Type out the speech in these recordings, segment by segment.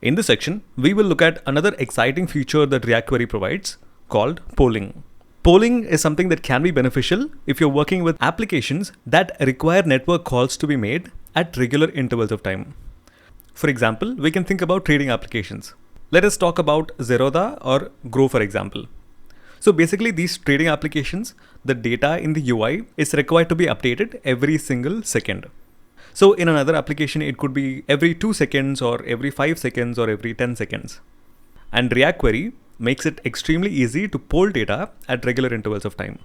In this section, we will look at another exciting feature that React Query provides called polling. Polling is something that can be beneficial if you're working with applications that require network calls to be made at regular intervals of time. For example, we can think about trading applications. Let us talk about Zerodha or Grow, for example. So basically, these trading applications, the data in the UI is required to be updated every single second. So in another application, it could be every 2 seconds or every 5 seconds or every 10 seconds. And React Query makes it extremely easy to poll data at regular intervals of time.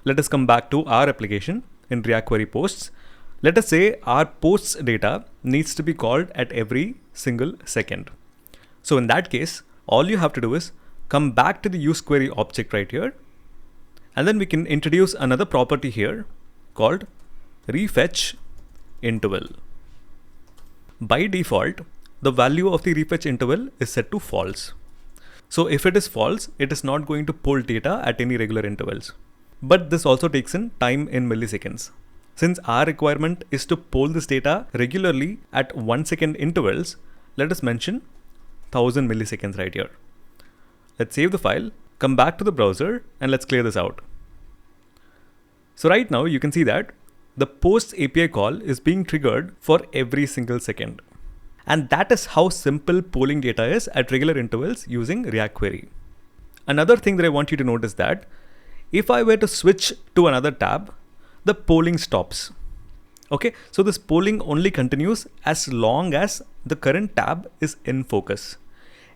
Let us come back to our application in React Query posts. Let us say our posts data needs to be called at every single second. So in that case, all you have to do is come back to the useQuery object right here. And then we can introduce another property here called refetch interval. By default, the value of the refetch interval is set to false. So if it is false, it is not going to pull data at any regular intervals. But this also takes in time in milliseconds. Since our requirement is to poll this data regularly at 1 second intervals, let us mention 1000 milliseconds right here. Let's save the file, come back to the browser, and let's clear this out. So right now you can see that the posts API call is being triggered for every single second. And that is how simple polling data is at regular intervals using React Query. Another thing that I want you to note is that if I were to switch to another tab, the polling stops. Okay, so this polling only continues as long as the current tab is in focus.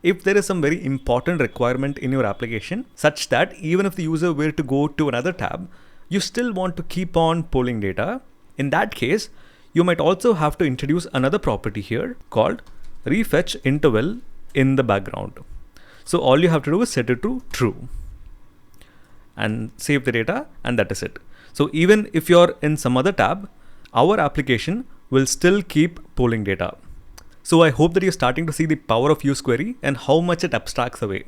If there is some very important requirement in your application such that even if the user were to go to another tab, you still want to keep on polling data, in that case, you might also have to introduce another property here called refetch interval in the background. So all you have to do is set it to true and save the data, and that is it. So even if you're in some other tab, our application will still keep polling data. So I hope that you're starting to see the power of useQuery and how much it abstracts away.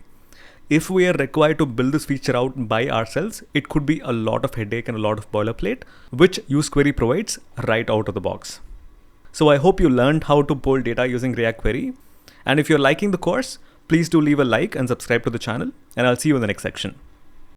If we are required to build this feature out by ourselves, it could be a lot of headache and a lot of boilerplate, which useQuery provides right out of the box. So I hope you learned how to poll data using React Query. And if you're liking the course, please do leave a like and subscribe to the channel, and I'll see you in the next section.